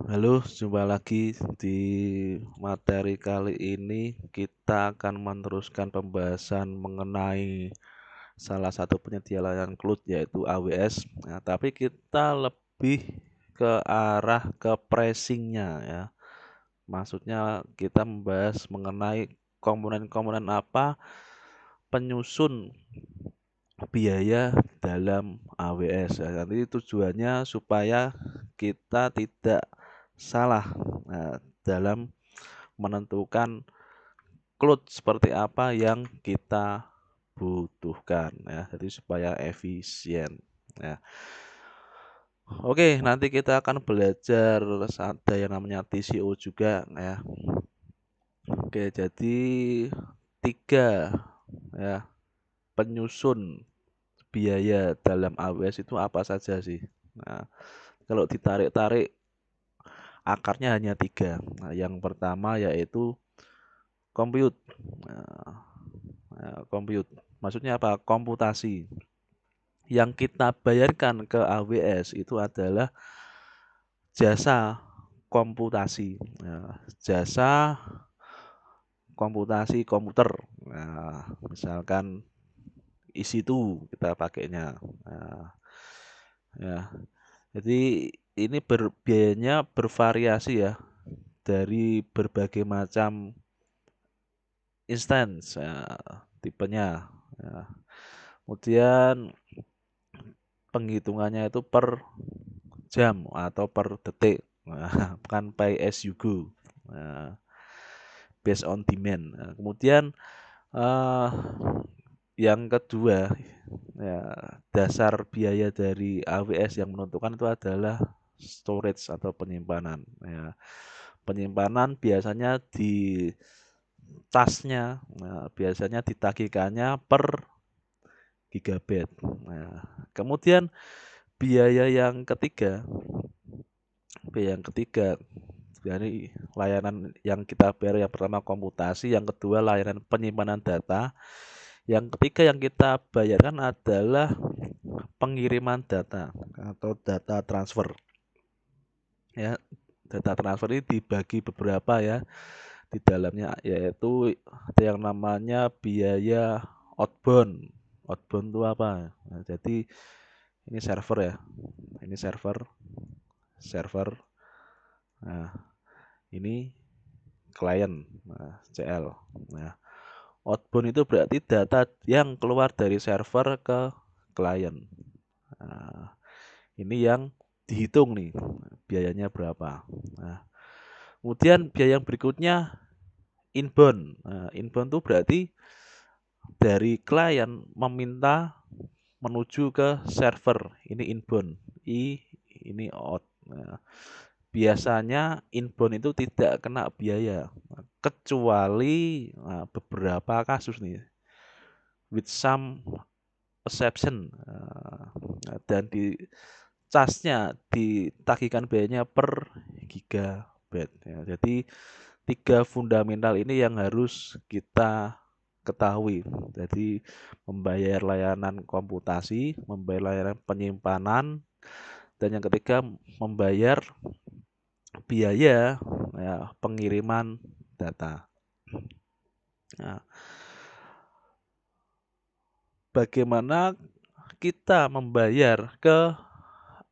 Halo, jumpa lagi di materi kali ini kita akan meneruskan pembahasan mengenai salah satu penyedia layanan cloud yaitu AWS. Nah, tapi kita lebih ke arah ke pricing-nya ya. Maksudnya kita membahas mengenai komponen-komponen apa penyusun biaya dalam AWS ya. Nanti tujuannya supaya kita tidak salah dalam menentukan cloud seperti apa yang kita butuhkan ya. Jadi supaya efisien ya. Oke, nanti kita akan belajar ada yang namanya TCO juga ya. Oke, jadi tiga ya penyusun biaya dalam AWS itu apa saja sih? Nah, kalau ditarik-tarik akarnya hanya tiga. Nah, yang pertama yaitu compute. Compute. Maksudnya apa? Komputasi. Yang kita bayarkan ke AWS itu adalah jasa komputasi. Nah, jasa komputasi komputer. Nah, misalkan EC2 kita pakainya. Nah, ya. Jadi ini biayanya bervariasi ya dari berbagai macam instance ya, tipenya. Ya. Kemudian penghitungannya itu per jam atau per detik. Nah, bukan pay as you go. Nah, based on demand. Nah, kemudian eh, yang kedua ya dasar biaya dari AWS yang menentukan itu adalah storage atau penyimpanan. Ya, penyimpanan biasanya di tasnya, nah, biasanya ditagihkannya per gigabyte. Nah, kemudian biaya yang ketiga, biaya yang ketiga dari layanan yang kita bayar yang pertama komputasi, yang kedua layanan penyimpanan data, yang ketiga yang kita bayarkan adalah pengiriman data atau data transfer. Ya, data transfer ini dibagi beberapa ya di dalamnya yaitu ada yang namanya biaya outbound. Outbound itu apa? Nah, jadi ini server ya. Ini server. Nah, ini klien, nah, CL. Nah, outbound itu berarti data yang keluar dari server ke klien. Nah, ini yang dihitung nih biayanya berapa. Nah, kemudian biaya yang berikutnya inbound. Nah, inbound itu berarti dari klien meminta menuju ke server. Ini inbound. Ini out. Nah, biasanya inbound itu tidak kena biaya kecuali beberapa kasus nih with some exception dan di casnya ditagihkan biayanya per gigabyte ya. Jadi tiga fundamental ini yang harus kita ketahui. Jadi membayar layanan komputasi, membayar layanan penyimpanan, dan yang ketiga membayar biaya ya, pengiriman data. Nah, bagaimana kita membayar ke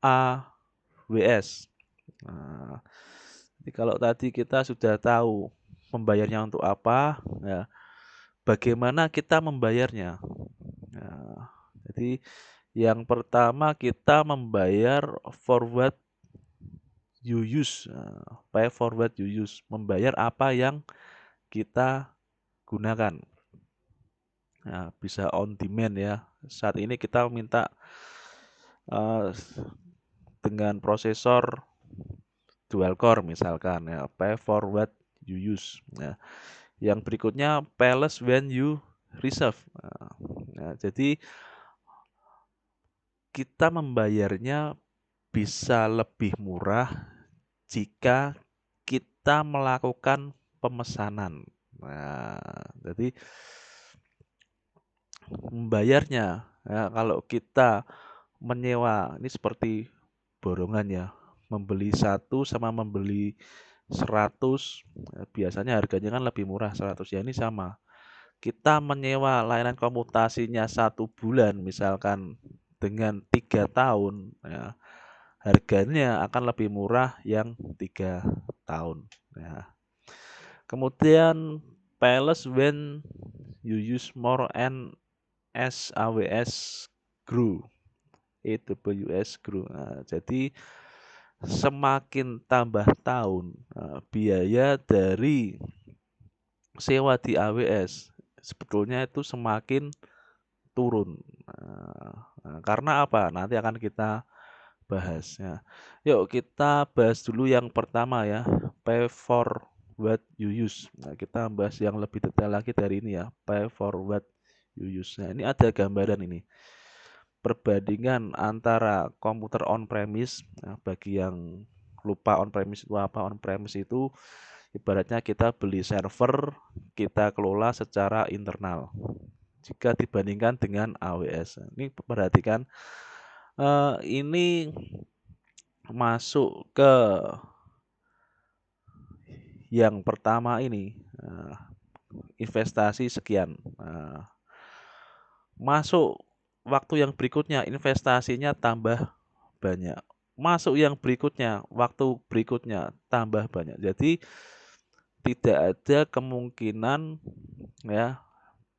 AWS? Nah, jadi kalau tadi kita sudah tahu membayarnya untuk apa, ya, bagaimana kita membayarnya? Nah, jadi yang pertama kita membayar forward you use, pay forward you use, membayar apa yang kita gunakan. Nah, bisa on demand ya. Saat ini kita minta uh, dengan prosesor dual core misalkan ya, pay forward you use. Nah, yang berikutnya pay less when you reserve. Nah, jadi kita membayarnya bisa lebih murah jika kita melakukan pemesanan. Nah, jadi membayarnya ya, kalau kita menyewa ini seperti borongan ya, membeli satu sama membeli 100, biasanya harganya kan lebih murah 100 ya, ini sama. Kita menyewa layanan komutasinya 1 bulan misalkan dengan 3 tahun, ya, harganya akan lebih murah yang 3 tahun, ya. Kemudian pales when you use more and as AWS grew, AWS grew. Nah, jadi semakin tambah tahun, biaya dari sewa di AWS sebetulnya itu semakin turun. Karena apa? Nanti akan kita bahas ya. Yuk kita bahas dulu yang pertama ya, pay for what you use. Nah, kita bahas yang lebih detail lagi dari ini ya, pay for what you use. Nah, ini ada gambaran ini. Perbandingan antara komputer on-premise, nah, bagi yang lupa on-premise itu apa? On-premise itu ibaratnya kita beli server, kita kelola secara internal. Jika dibandingkan dengan AWS. Ini perhatikan, ini masuk ke yang pertama ini, investasi sekian. Masuk waktu yang berikutnya investasinya tambah banyak. Masuk yang berikutnya, waktu berikutnya tambah banyak. Jadi tidak ada kemungkinan ya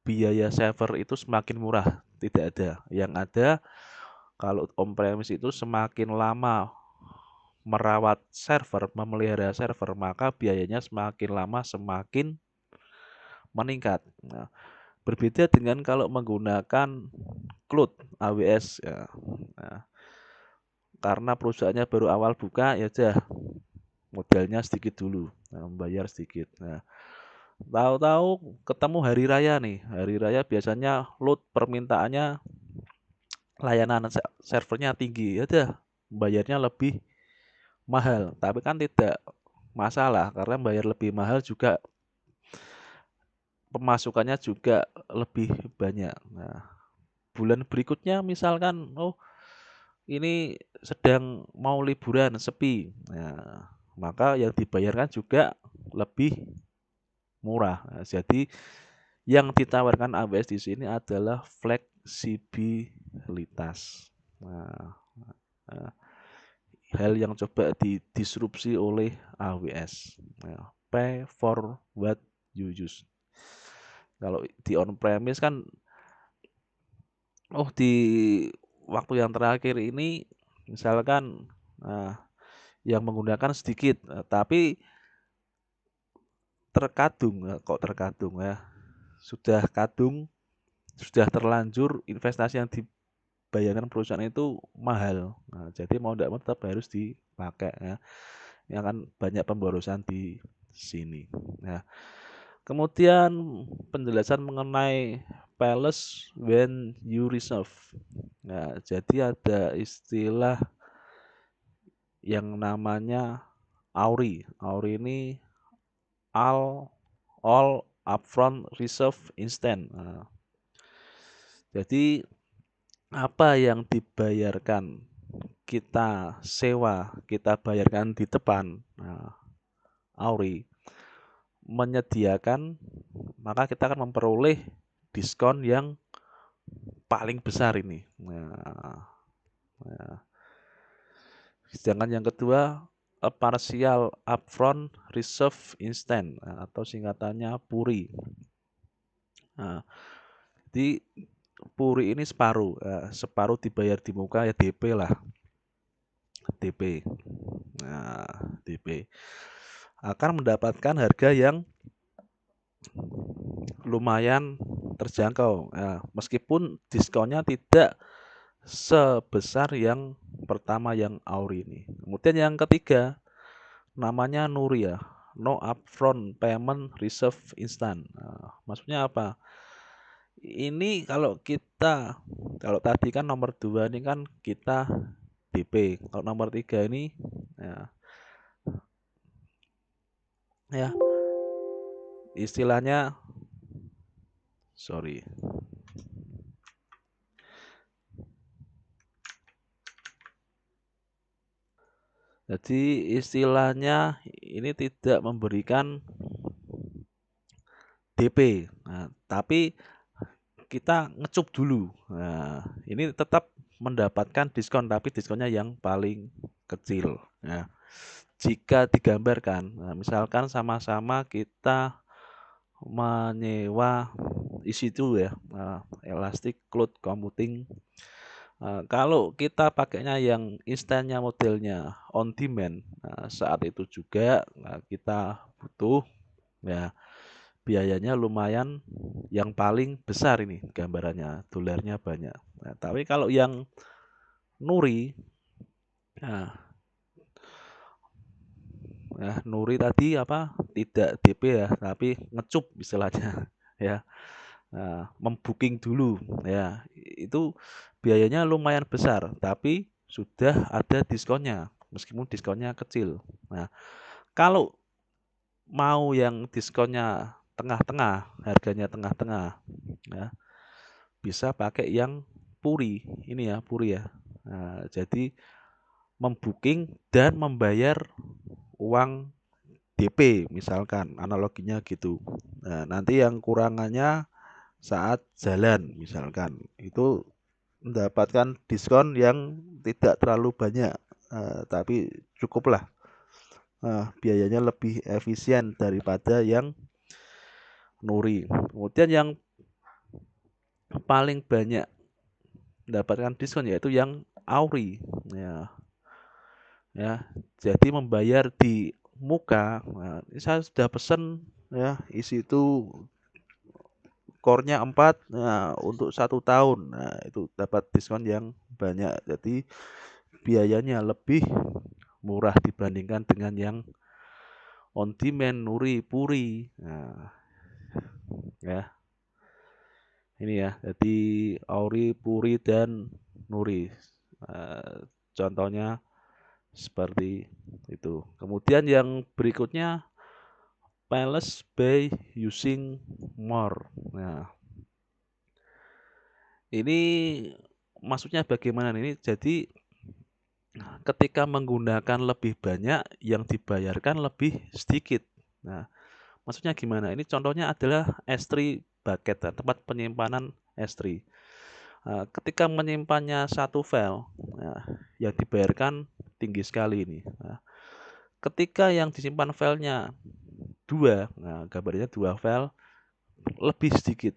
biaya server itu semakin murah, tidak ada. Yang ada kalau on-premise itu semakin lama merawat server, memelihara server, maka biayanya semakin lama semakin meningkat. Nah, berbeda dengan kalau menggunakan cloud AWS ya. Nah, karena perusahaannya baru awal buka ya udah modalnya sedikit dulu, membayar sedikit. Nah, tahu-tahu ketemu hari raya nih. Hari raya biasanya load permintaannya layanan servernya tinggi. Ya udah bayarnya lebih mahal. Tapi kan tidak masalah karena bayar lebih mahal juga pemasukannya juga lebih banyak. Nah, bulan berikutnya misalkan ini sedang mau liburan sepi. Nah, maka yang dibayarkan juga lebih murah. Nah, jadi yang ditawarkan AWS di sini adalah fleksibilitas. Nah, hal yang coba didisrupsi oleh AWS. Nah, pay for what you use. Kalau di on-premise kan, di waktu yang terakhir ini misalkan yang menggunakan sedikit, tapi terkadung, kok terkadung ya, sudah kadung, sudah terlanjur investasi yang dibayarkan perusahaan itu mahal. Nah, jadi mau tidak mau tetap harus dipakai ya. Yang akan banyak pemborosan di sini. Nah, kemudian penjelasan mengenai palace when you reserve. Nah, jadi ada istilah yang namanya AURI. AURI ini all upfront reserve instant. Nah, jadi apa yang dibayarkan kita sewa, kita bayarkan di depan. Nah, AURI menyediakan, maka kita akan memperoleh diskon yang paling besar ini. Nah, sedangkan yang kedua, a partial upfront reserve instant, atau singkatannya PURI. Nah, jadi PURI ini separuh, separuh dibayar di muka ya DP lah, DP. Nah, DP akan mendapatkan harga yang lumayan terjangkau. Nah, meskipun diskonnya tidak sebesar yang pertama yang AURI ini. Kemudian yang ketiga namanya NURI ya, no upfront payment reserve instant. Nah, maksudnya apa? Ini kalau tadi kan nomor 2 ini kan kita DP. Kalau nomor 3 ini ya istilahnya sorry. Jadi istilahnya ini tidak memberikan DP, tapi kita ngecup dulu. Nah, ini tetap mendapatkan diskon, tapi diskonnya yang paling kecil. Nah, jika digambarkan, misalkan sama-sama kita menyewa EC2 ya, Elastic Cloud Computing. Kalau kita pakainya yang instannya modelnya on demand, saat itu juga kita butuh ya biayanya lumayan yang paling besar ini gambarannya, dolarnya banyak. Nah, tapi kalau yang Nuri, nah, Nuri tadi apa tidak DP ya, tapi ngecup istilahnya ya. Nah, membooking dulu ya. Itu biayanya lumayan besar, tapi sudah ada diskonnya meskipun diskonnya kecil. Nah, kalau mau yang diskonnya tengah-tengah, harganya tengah-tengah ya, bisa pakai yang Puri. Ini ya, Puri ya. Nah, jadi membooking dan membayar uang DP misalkan analoginya gitu. Nah, nanti yang kurangannya saat jalan misalkan itu mendapatkan diskon yang tidak terlalu banyak, tapi cukuplah, biayanya lebih efisien daripada yang Nuri. Kemudian yang paling banyak mendapatkan diskon yaitu yang Auri ya, ya. Jadi membayar di muka. Nah, ini saya sudah pesen ya isi itu core-nya 4, nah, untuk 1 tahun. Nah, itu dapat diskon yang banyak. Jadi biayanya lebih murah dibandingkan dengan yang on demand Nuri Puri. Nah, ya. Ini ya. Jadi Auri, Puri dan Nuri. Eh, contohnya seperti itu. Kemudian yang berikutnya Palace by using more. Nah, ini maksudnya bagaimana ini? Jadi ketika menggunakan lebih banyak, yang dibayarkan lebih sedikit. Nah, maksudnya gimana? Ini contohnya adalah S3 bucket, tempat penyimpanan S3. Ketika menyimpannya satu file, yang dibayarkan tinggi sekali ini. Ketika yang disimpan filenya dua, gambarnya dua file, lebih sedikit.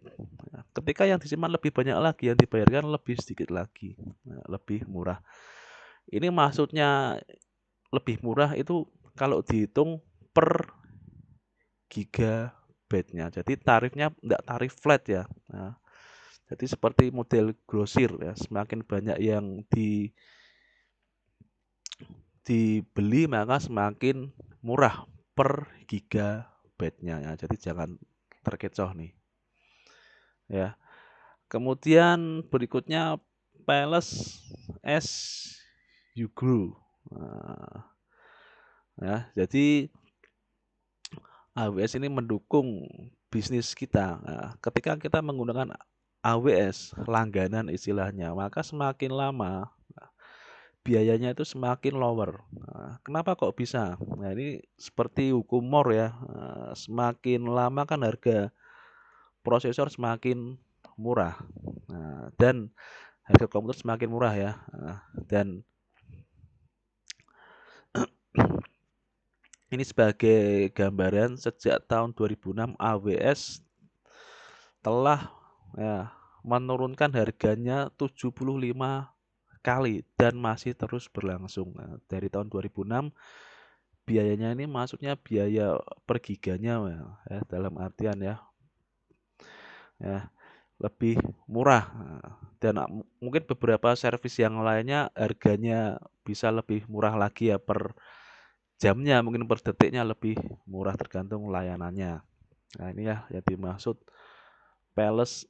Ketika yang disimpan lebih banyak lagi, yang dibayarkan lebih sedikit lagi, lebih murah. Ini maksudnya lebih murah itu kalau dihitung per gigabyte-nya. Jadi tarifnya enggak tarif flat ya. Jadi seperti model grosir ya, semakin banyak yang dibeli maka semakin murah per gigabyte-nya ya. Jadi jangan terkecoh nih. Ya. Kemudian berikutnya Palace as you grow. Ya, jadi AWS ini mendukung bisnis kita. Ketika kita menggunakan AWS langganan istilahnya, maka semakin lama biayanya itu semakin lower. Kenapa kok bisa? Nah, ini seperti hukum Moore ya. Semakin lama kan harga prosesor semakin murah. Dan harga komputer semakin murah ya. Dan ini sebagai gambaran sejak tahun 2006 AWS telah ya, menurunkan harganya 75 kali dan masih terus berlangsung. Dari tahun 2006 biayanya ini maksudnya biaya per giganya ya, dalam artian ya lebih murah. Dan mungkin beberapa servis yang lainnya harganya bisa lebih murah lagi ya, per jamnya mungkin per detiknya lebih murah tergantung layanannya. Nah, ini ya yang dimaksud Palace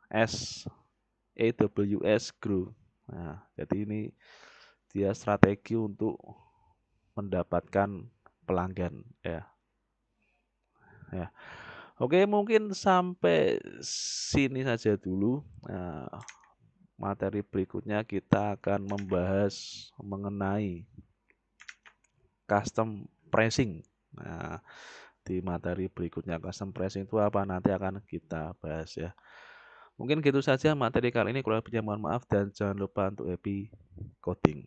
as AWS Grow. Nah, jadi ini dia strategi untuk mendapatkan pelanggan ya. Ya. Oke, mungkin sampai sini saja dulu. Materi berikutnya kita akan membahas mengenai custom pricing. Nah, di materi berikutnya custom pricing itu apa, nanti akan kita bahas ya. Mungkin gitu saja materi kali ini, kurang lebihnya mohon maaf dan jangan lupa untuk happy coding.